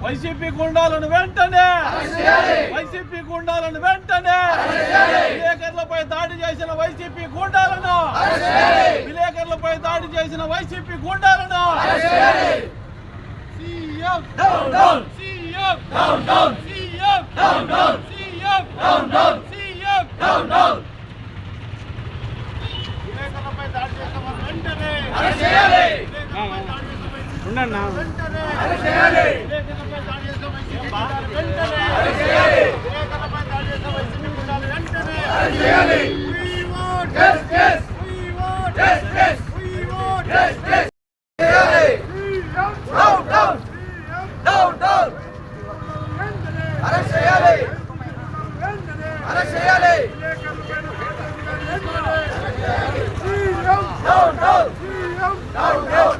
YCP గుండాలను వెంటనే YCP గుండాలను వెంటనే విలేకరులపై దాడి చేసిన వైసీపీ గుండాలను విలేకరులపై దాడి చేసిన వైసీపీ గుండాలను CM down down CM down down CM down down CM down down CM down down విలేకరులపై దాడి చేసిన వెంటనే అరెస్ట్ చేయాలి ఉండన్నా వెంటనే అరెస్ట్ చేయాలి విలేకరులపై దాడి చేసిన వైసీపీ గుండాలను వెంటనే అరెస్ట్ చేయాలి విలేకరులపై దాడి చేసిన వైసీపీ గుండాలను వెంటనే అరెస్ట్ చేయాలి we want justice we want justice we want justice down down down down arrest చేయాలి అరెస్ట్ చేయాలి down down down down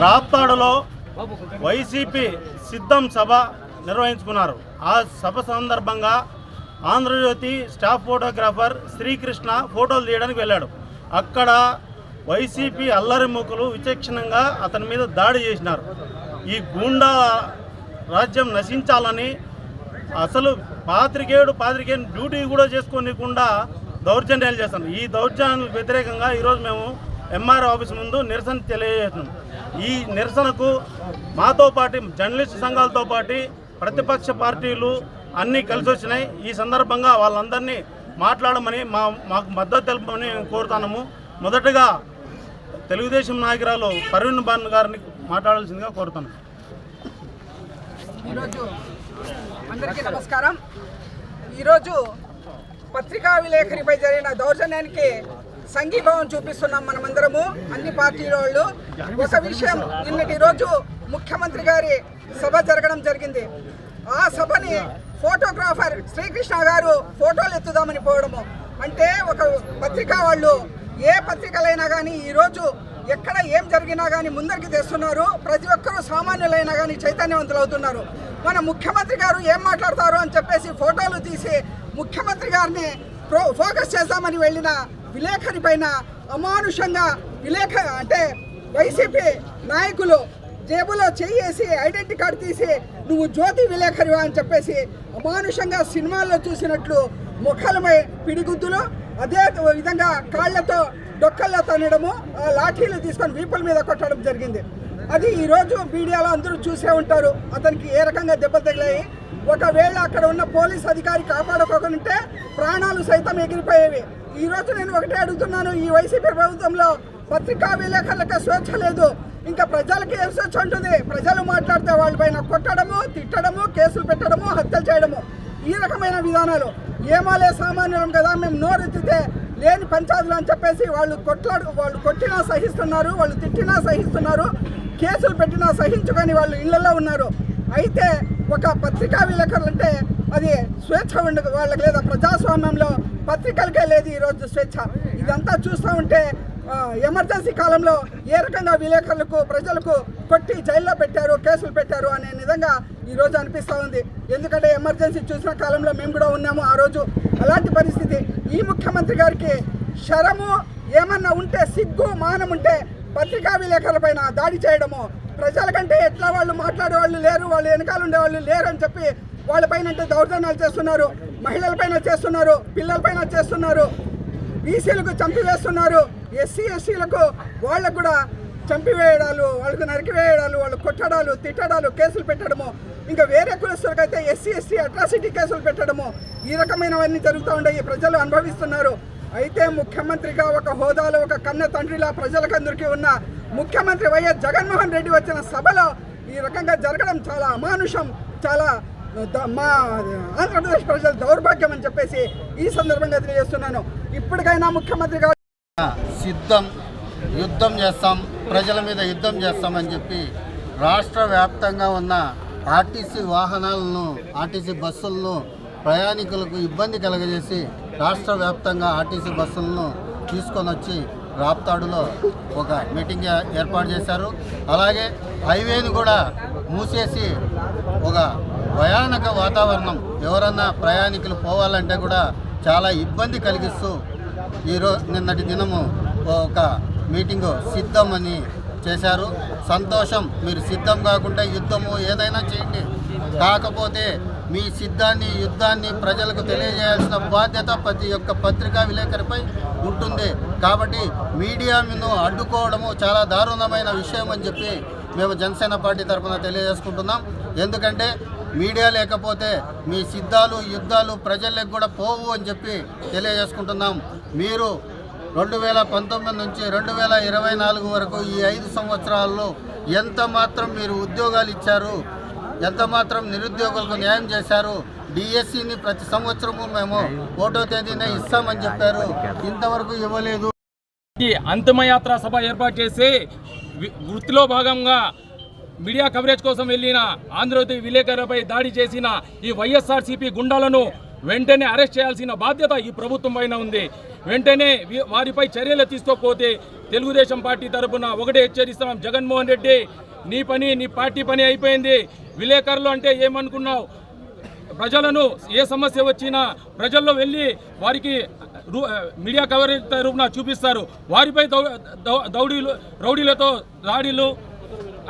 రాప్తాడులో వైసీపీ సిద్ధం సభ నిర్వహించుకున్నారు. ఆ సభ సందర్భంగా ఆంధ్రజ్యోతి స్టాఫ్ ఫోటోగ్రాఫర్ శ్రీకృష్ణ ఫోటోలు తీయడానికి వెళ్ళాడు. అక్కడ వైసీపీ అల్లరిముఖులు విచక్షణంగా అతని మీద దాడి చేసినారు. ఈ గూండా రాజ్యం నశించాలని అసలు పాత్రికేయుడు డ్యూటీ కూడా చేసుకోనికుండా దౌర్జన్యాలు చేస్తాను. ఈ దౌర్జన్యాలకు వ్యతిరేకంగా ఈరోజు మేము ఎంఆర్ఓ ఆఫీస్ ముందు నిరసన తెలియజేస్తున్నాం. ఈ నిరసనకు మాతో పాటు జర్నలిస్టు సంఘాలతో పాటు ప్రతిపక్ష పార్టీలు అన్నీ కలిసి వచ్చినాయి. ఈ సందర్భంగా వాళ్ళందరినీ మాట్లాడమని మాకు మద్దతు తెలపమని కోరుతున్నాము. మొదటగా తెలుగుదేశం నాయకురాలు పర్వీన్ బాన్ గారిని మాట్లాడాల్సిందిగా కోరుతున్నాం. ఈరోజు అందరికీ నమస్కారం. ఈరోజు పత్రికా విలేకరిపై జరిగిన దౌర్జన్యానికి సంఘీభావం చూపిస్తున్నాం మనమందరము, అన్ని పార్టీల వాళ్ళు. ఒక విషయం, నిన్నటి రోజు ముఖ్యమంత్రి గారి సభ జరగడం జరిగింది. ఆ సభని ఫోటోగ్రాఫర్ శ్రీకృష్ణ గారు ఫోటోలు ఎత్తుదామని పోవడము అంటే, ఒక పత్రికా వాళ్ళు ఏ పత్రికలైనా కానీ ఈరోజు ఎక్కడ ఏం జరిగినా కానీ ముందరికి తెస్తున్నారు. ప్రతి ఒక్కరూ సామాన్యులైనా కానీ చైతన్యవంతులు అవుతున్నారు. మన ముఖ్యమంత్రి గారు ఏం మాట్లాడతారు అని చెప్పేసి ఫోటోలు తీసి ముఖ్యమంత్రి గారిని ఫోకస్ చేద్దామని వెళ్ళిన విలేకరి పైన అమానుషంగా అంటే వైసీపీ నాయకులు జేబులో చేసి ఐడెంటిటీ కార్డు తీసి నువ్వు జ్యోతి విలేకరివా అని చెప్పేసి అమానుషంగా సినిమాల్లో చూసినట్లు ముఖాలపై పిడిగుద్దులు, అదే విధంగా కాళ్లతో డొక్కల్లో తన్నడము, లాఠీలు తీసుకొని వీపుల మీద కొట్టడం జరిగింది. అది ఈరోజు మీడియాలో అందరూ చూసే ఉంటారు అతనికి ఏ రకంగా దెబ్బలు తగిలాయి. ఒకవేళ అక్కడ ఉన్న పోలీస్ అధికారి కాపాడుకోకుంటే ప్రాణాలు సైతం ఎగిరిపోయేవి. ఈరోజు నేను ఒకటే అడుగుతున్నాను, ఈ వైసీపీ ప్రభుత్వంలో పత్రికా విలేకరులకు స్వేచ్ఛ లేదు. ఇంకా ప్రజలకి ఏం స్వేచ్ఛ ఉంటుంది? ప్రజలు మాట్లాడితే వాళ్ళపైన కొట్టడము, తిట్టడము, కేసులు పెట్టడము, హత్యలు చేయడము, ఈ రకమైన విధానాలు. ఏమాలే సామాన్యులం కదా, మేము నోరెత్తితే లేని పంచాయతీలు అని చెప్పేసి వాళ్ళు కొట్టినా సహిస్తున్నారు, వాళ్ళు తిట్టినా సహిస్తున్నారు, కేసులు పెట్టినా సహించుకొని వాళ్ళు ఇళ్లలో ఉన్నారు. అయితే ఒక పత్రికా విలేకరులు అంటే అది స్వేచ్ఛ ఉండదు వాళ్ళకి, లేదా ప్రజాస్వామ్యంలో పత్రికలకే లేదు ఈరోజు స్వేచ్ఛ. ఇదంతా చూస్తూ ఉంటే ఎమర్జెన్సీ కాలంలో ఏ రకంగా విలేకరులకు, ప్రజలకు కొట్టి జైల్లో పెట్టారు, కేసులు పెట్టారు అనే విధంగా ఈరోజు అనిపిస్తూ ఉంది. ఎందుకంటే ఎమర్జెన్సీ చూసిన కాలంలో మేము కూడా ఉన్నాము ఆ రోజు. అలాంటి పరిస్థితి. ఈ ముఖ్యమంత్రి గారికి శరము ఏమన్నా ఉంటే, సిగ్గు మానం ఉంటే పత్రికా విలేకరుల పైన దాడి చేయడము, ప్రజల కంటే ఎట్లా వాళ్ళు మాట్లాడేవాళ్ళు లేరు, వాళ్ళు వెనకాల ఉండేవాళ్ళు లేరు అని చెప్పి వాళ్ళపైన అంటే దౌర్జన్యాలు చేస్తున్నారు, మహిళలపైన చేస్తున్నారు, పిల్లలపైన చేస్తున్నారు, బీసీలకు చంపివేస్తున్నారు, ఎస్సీ ఎస్టీలకు వాళ్ళకు కూడా చంపివేయడాలు, వాళ్ళకు నరికివేయడాలు, వాళ్ళు కొట్టడాలు, తిట్టడాలు, కేసులు పెట్టడము, ఇంకా వేరే కులస్తులకైతే ఎస్సీ ఎస్టీ అట్రాసిటీ కేసులు పెట్టడము, ఈ రకమైనవన్నీ జరుగుతూ ఉన్నాయి, ప్రజలు అనుభవిస్తున్నారు. అయితే ముఖ్యమంత్రిగా ఒక హోదాలో ఒక కన్న తండ్రిలా ప్రజలకందరికీ ఉన్న ముఖ్యమంత్రి వైఎస్ జగన్మోహన్ రెడ్డి వచ్చిన సభలో ఈ రకంగా జరగడం చాలా అమానుషం, చాలా మా ఆంధ్రప్రదేశ్ ప్రజల దౌర్భాగ్యం అని చెప్పేసి ఈ సందర్భంగా తెలియజేస్తున్నాను. ఇప్పటికైనా ముఖ్యమంత్రి గారు యుద్ధం చేస్తాం, ప్రజల మీద యుద్ధం చేస్తామని చెప్పి రాష్ట్ర వ్యాప్తంగా ఉన్న ఆర్టీసీ వాహనాలను, ఆర్టీసీ బస్సులను ప్రయాణికులకు ఇబ్బంది కలగజేసి రాష్ట్ర వ్యాప్తంగా ఆర్టీసీ బస్సులను తీసుకొని వచ్చి రాప్తాడులో ఒక మీటింగ్ ఏర్పాటు చేశారు. అలాగే హైవేని కూడా మూసేసి ఒక భయానక వాతావరణం, ఎవరన్నా ప్రయాణికులు పోవాలంటే కూడా చాలా ఇబ్బంది కలిగిస్తూ నిన్నటి దినము ఒక మీటింగు సిద్ధం అని చేశారు. సంతోషం, మీరు సిద్ధం కాకుండా యుద్ధము ఏదైనా చేయండి, కాకపోతే మీ సిద్ధాన్ని, యుద్ధాన్ని ప్రజలకు తెలియజేయాల్సిన బాధ్యత ప్రతి ఒక్క పత్రికా విలేకరిపై ఉంటుంది. కాబట్టి మీడియాను అడ్డుకోవడము చాలా దారుణమైన విషయం అని చెప్పి మేము జనసేన పార్టీ తరఫున తెలియజేసుకుంటున్నాం. ఎందుకంటే మీడియా లేకపోతే మీ సిద్ధాలు, యుద్ధాలు ప్రజలకు కూడా పోవు అని చెప్పి తెలియజేసుకుంటున్నాం. మీరు 2019 నుంచి 2024 వరకు ఈ 5 సంవత్సరాల్లో ఎంత మాత్రం మీరు ఉద్యోగాలు ఇచ్చారు, ఎంత మాత్రం నిరుద్యోగులకు న్యాయం చేశారు. డిఎస్సిని ప్రతి సంవత్సరము మేము 1వ తేదీనే ఇస్తామని చెప్పారు, ఇంతవరకు ఇవ్వలేదు. అంతిమయాత్ర సభ ఏర్పాటు చేసి వృత్తిలో భాగంగా మీడియా కవరేజ్ కోసం వెళ్ళిన ఆంధ్రజ్యోతి విలేకరులపై దాడి చేసిన ఈ వైఎస్ఆర్సీపీ గుండాలను వెంటనే అరెస్ట్ చేయాల్సిన బాధ్యత ఈ ప్రభుత్వం పైన ఉంది. వెంటనే వారిపై చర్యలు తీసుకోకపోతే తెలుగుదేశం పార్టీ తరఫున ఒకటే హెచ్చరిస్తాం. జగన్మోహన్ రెడ్డి, నీ పని, నీ పార్టీ పని అయిపోయింది. విలేకరులు అంటే ఏమనుకున్నావు? ప్రజలను ఏ సమస్య వచ్చినా ప్రజల్లో వెళ్ళి వారికి మీడియా కవరేజ్ తరఫున చూపిస్తారు. వారిపై రౌడీలతో దాడులు,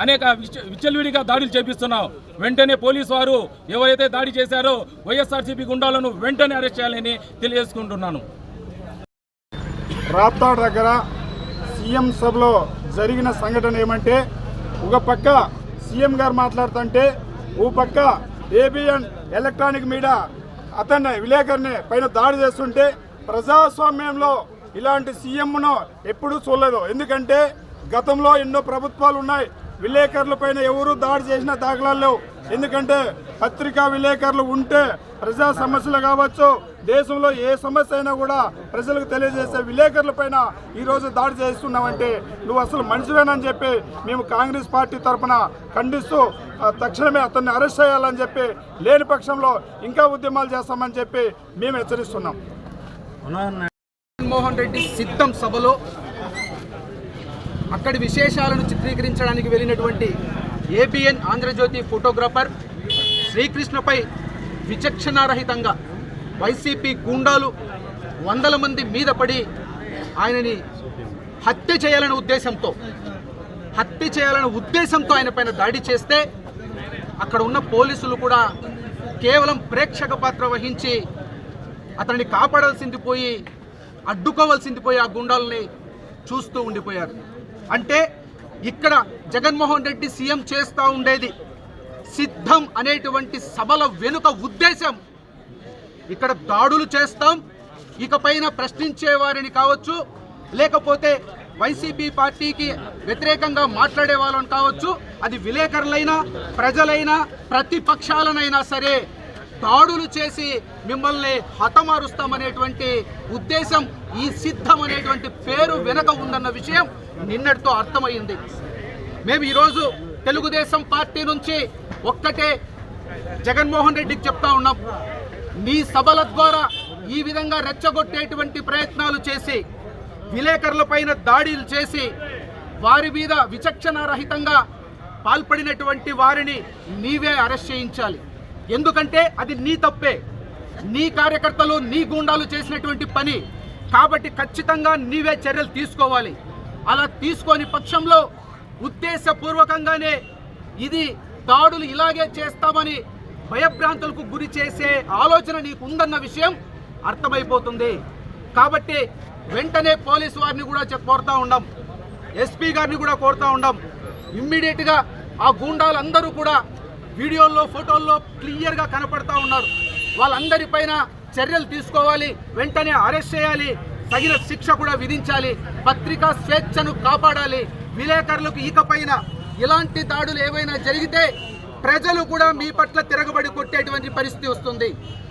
అనేక విచ్చలవిడిగా దాడులు చేపిస్తున్నావు. వెంటనే పోలీసు వారు ఎవరైతే దాడి చేశారో వైఎస్ఆర్సీపీ గుండాలను వెంటనే అరెస్ట్ చేయాలని తెలియజేసుకుంటున్నాను. రాప్తాడ్ దగ్గర సీఎం సభలో జరిగిన సంఘటన ఏమంటే, ఒక పక్క సీఎం గారు మాట్లాడుతుంటే, ఓ పక్క ఏబిఎన్ ఎలక్ట్రానిక్ మీడియా అతన్ని విలేకరిని పైన దాడి చేస్తుంటే, ప్రజాస్వామ్యంలో ఇలాంటి సీఎంను ఎప్పుడూ చూడలేదు. ఎందుకంటే గతంలో ఎన్నో ప్రభుత్వాలు ఉన్నాయి, విలేకరుల పైన ఎవరు దాడి చేసిన దాఖలాలు లేవు. ఎందుకంటే పత్రికా విలేకరులు ఉంటే ప్రజా సమస్యలు కావచ్చు, దేశంలో ఏ సమస్య అయినా కూడా ప్రజలకు తెలియజేసే విలేకరుల పైన ఈరోజు దాడి చేస్తున్నావంటే నువ్వు అసలు మనిషివేనని చెప్పి మేము కాంగ్రెస్ పార్టీ తరఫున ఖండిస్తూ తక్షణమే అతన్ని అరెస్ట్ చేయాలని చెప్పి, లేని పక్షంలో ఇంకా ఉద్యమాలు చేస్తామని చెప్పి మేము హెచ్చరిస్తున్నాం. జగన్మోహన్ రెడ్డి సిద్ధం సభలో అక్కడి విశేషాలను చిత్రీకరించడానికి వెళ్ళినటువంటి ఏబిఎన్ ఆంధ్రజ్యోతి ఫోటోగ్రాఫర్ శ్రీకృష్ణపై విచక్షణారహితంగా వైసీపీ గూండాలు 100 మంది మీద పడి ఆయనని హత్య చేయాలనే ఉద్దేశంతో ఆయన పైన దాడి చేస్తే, అక్కడ ఉన్న పోలీసులు కూడా కేవలం ప్రేక్షక పాత్ర వహించి అతన్ని కాపాడాల్సింది పోయి, అడ్డుకోవాల్సింది పోయి ఆ గుండాలని చూస్తూ ఉండిపోయారు. అంటే ఇక్కడ జగన్మోహన్ రెడ్డి సీఎం చేస్తూ ఉండేది సిద్ధం అనేటువంటి సభల వెనుక ఉద్దేశం, ఇక్కడ దాడులు చేస్తాం, ఇకపైన ప్రశ్నించే వారిని కావచ్చు, లేకపోతే వైసీపీ పార్టీకి వ్యతిరేకంగా మాట్లాడే వాళ్ళని కావచ్చు, అది విలేకరులైనా ప్రజలైనా ప్రతిపక్షాలనైనా సరే దాడులు చేసి మిమ్మల్ని హతమారుస్తామనేటువంటి ఉద్దేశం ఈ సిద్ధం అనేటువంటి పేరు వెనక ఉందన్న విషయం నిన్నటితో అర్థమైంది. మేము ఈరోజు తెలుగుదేశం పార్టీ నుంచి ఒక్కటే జగన్మోహన్ రెడ్డికి చెప్తా ఉన్నాం, నీ సభల ద్వారా ఈ విధంగా రెచ్చగొట్టేటువంటి ప్రయత్నాలు చేసి విలేకరులపైన దాడులు చేసి వారి మీద విచక్షణారహితంగా పాల్పడినటువంటి వారిని నీవే అరెస్ట్ చేయించాలి. ఎందుకంటే అది నీ తప్పే, నీ కార్యకర్తలు నీ గూండాలు చేసినటువంటి పని కాబట్టి ఖచ్చితంగా నీవే చర్యలు తీసుకోవాలి. అలా తీసుకొని పక్షంలో ఉద్దేశపూర్వకంగానే ఇది దాడులు ఇలాగే చేస్తామని భయభ్రాంతులకు గురి చేసే ఆలోచన నీకు ఉందన్న విషయం అర్థమైపోతుంది. కాబట్టి వెంటనే పోలీసు వారిని కూడా కోరుతా ఉన్నాం, ఎస్పీ గారిని కూడా కోరుతా ఉన్నాం, ఇమ్మీడియట్గా ఆ గూండాలందరూ కూడా వీడియోల్లో ఫోటోల్లో క్లియర్గా కనపడతా ఉన్నారు, వాళ్ళందరిపైన చర్యలు తీసుకోవాలి, వెంటనే అరెస్ట్ చేయాలి, తగిన శిక్ష కూడా విధించాలి, పత్రికా స్వేచ్ఛను కాపాడాలి. విలేకరులకు ఇకపైన ఇలాంటి దాడులు ఏవైనా జరిగితే ప్రజలు కూడా మీ పట్ల తిరగబడి కొట్టేటువంటి పరిస్థితి వస్తుంది.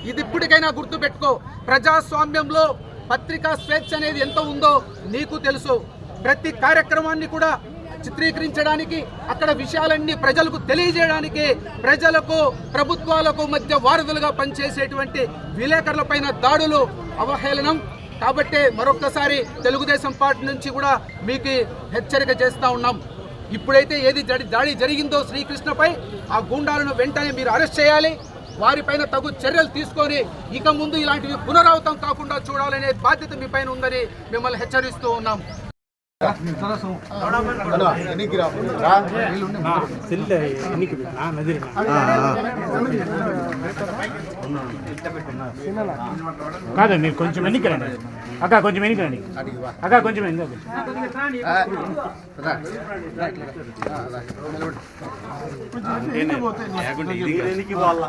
ఇది ఇప్పటికైనా గుర్తుపెట్టుకో. ప్రజాస్వామ్యంలో పత్రికా స్వేచ్ఛ అనేది ఎంత ఉందో నీకు తెలుసు. ప్రతి కార్యక్రమాన్ని కూడా చిత్రీకరించడానికి, అక్కడ విషయాలన్నీ ప్రజలకు తెలియజేయడానికి, ప్రజలకు ప్రభుత్వాలకు మధ్య వారధులుగా పనిచేసేటువంటి విలేకరులపైన దాడులు అవహేళనం. కాబట్టి మరొక్కసారి తెలుగుదేశం పార్టీ నుంచి కూడా మీకు హెచ్చరిక చేస్తూ ఉన్నాం. ఇప్పుడైతే ఏది దాడి జరిగిందో శ్రీకృష్ణపై, ఆ గూండాలను వెంటనే మీరు అరెస్ట్ చేయాలి, వారిపైన తగు చర్యలు తీసుకొని ఇక ముందు ఇలాంటివి పునరావృతం కాకుండా చూడాలనే బాధ్యత మీ పైన ఉందని మిమ్మల్ని హెచ్చరిస్తూ ఉన్నాం. కాదు మీరు కొంచెం వెనక్కి రండి అక్క, కొంచెం వెనక్కి రండి అక్క, కొంచెం వెనక్కి వాళ్ళ